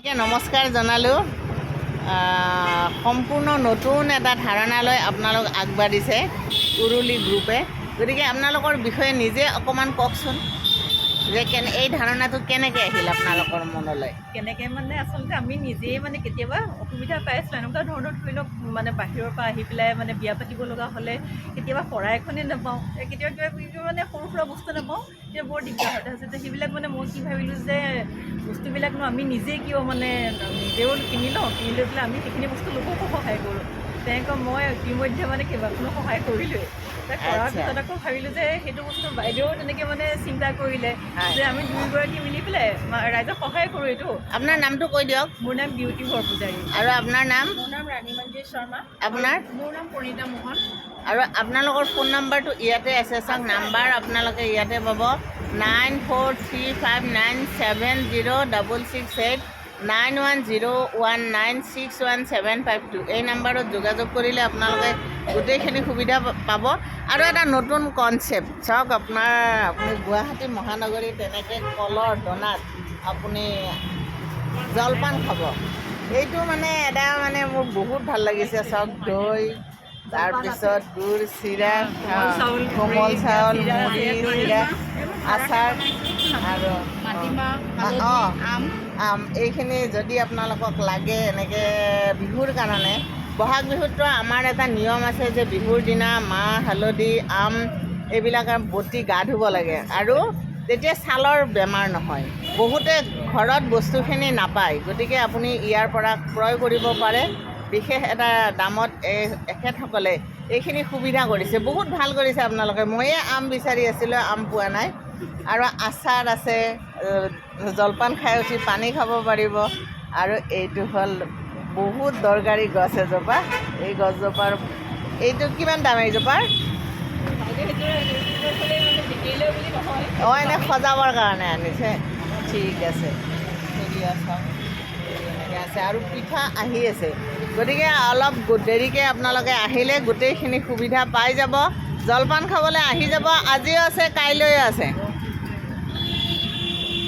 নমস্কাৰ জনালোঁ। সম্পূৰ্ণ নতুন এটা ধাৰণালৈ আপোনালোক আগবাঢ়িছে উৰুলি গ্ৰুপে। গতিকে আপোনালোকৰ বিষয়ে নিজে অকণমান কওকচোন যে এই ধাৰণাটো কেনেকৈ আহিল আপোনালোকৰ মনলৈ? কেনেকৈ মানে আচলতে আমি নিজেই মানে কেতিয়াবা অসুবিধা পাইছোঁ এনেকুৱা ধৰণৰ ধৰি লওক মানে বাহিৰৰ পৰা আহি পেলাই মানে বিয়া পাতিব লগা হ'লে কেতিয়াবা শৰাই এখনেই নাপাওঁ, কেতিয়াবা কিবা মানে সৰু সুৰা বস্তু নাপাওঁ, তেতিয়া বৰ দিগদাৰ হয়। তাৰপিছতে সেইবিলাক মানে মই কি ভাবিলোঁ যে বস্তুবিলাকনো আমি নিজেই কিয় মানে নিজেও কিনি লওঁ, কিনি লৈ পেলাই আমি সেইখিনি বস্তু লোককো সহায় কৰোঁ। তেনেকৈ মই ইতিমধ্যে মানে কেইবাখনো সহায় কৰিলোঁৱেই। কৰাৰ পিছত আকৌ ভাবিলোঁ যে সেইটো বস্তু বাইদেউ তেনেকৈ মানে চিন্তা কৰিলে যে আমি দুয়োগৰাকী মিলি পেলাই ৰাইজক সহায় কৰোঁ। এইটো আপোনাৰ নামটো কৈ দিয়ক। মোৰ নাম বিউটি বৰপূজাৰী। আৰু আপোনাৰ নাম? মোৰ নাম ৰাণী মঞ্জিত শৰ্মা। আপোনাৰ? মোৰ নাম পৰিণীতা মোহন। আৰু আপোনালোকৰ ফোন নাম্বাৰটো ইয়াতে আছে, চাওক নাম্বাৰ আপোনালোকে ইয়াতে পাব 9435970668 9101961752। এই নাম্বাৰত যোগাযোগ কৰিলে আপোনালোকে গোটেইখিনি সুবিধা পাব। আৰু এটা নতুন কনচেপ্ট চাওক, আপুনি গুৱাহাটী মহানগৰী তেনেকৈ কলৰ দনাত আপুনি জলপান খাব, এইটো মানে এটা মানে মোৰ বহুত ভাল লাগিছে। চাওক দৈ, তাৰপিছত গুড়, চিৰা, কোমল চাউল, মুড়ি, চিৰা, আচাৰ আৰু আম, এইখিনি যদি আপোনালোকক লাগে এনেকৈ বিহুৰ কাৰণে। বহাগ বিহুততো আমাৰ এটা নিয়ম আছে যে বিহুৰ দিনা মাহ, হালধি, আম এইবিলাক বটি গা ধুব লাগে আৰু তেতিয়া ছালৰ বেমাৰ নহয়। বহুতে ঘৰত বস্তুখিনি নাপায়, গতিকে আপুনি ইয়াৰ পৰা ক্ৰয় কৰিব পাৰে। বিশেষ এটা দামত এখেতসকলে এইখিনি সুবিধা কৰিছে, বহুত ভাল কৰিছে আপোনালোকে। ময়ে আম বিচাৰি আছিলোঁ, আম পোৱা নাই। আৰু আচাৰ আছে, জলপান খাই উঠি পানী খাব পাৰিব। আৰু এইটো হ'ল বহুত দৰকাৰী গছ এজোপা। এই গছজোপাৰ এইটো কিমান দাম এইজোপাৰ? অঁ, এনেই সজাবৰ কাৰণে আনিছে। ঠিক আছে, এনেকৈ আছে। আৰু পিঠা আহি আছে, গতিকে অলপ দেৰিকৈ আপোনালোকে আহিলে গোটেইখিনি সুবিধা পাই যাব। জলপান খাবলৈ আহি যাব, আজিও আছে, কাইলৈও আছে।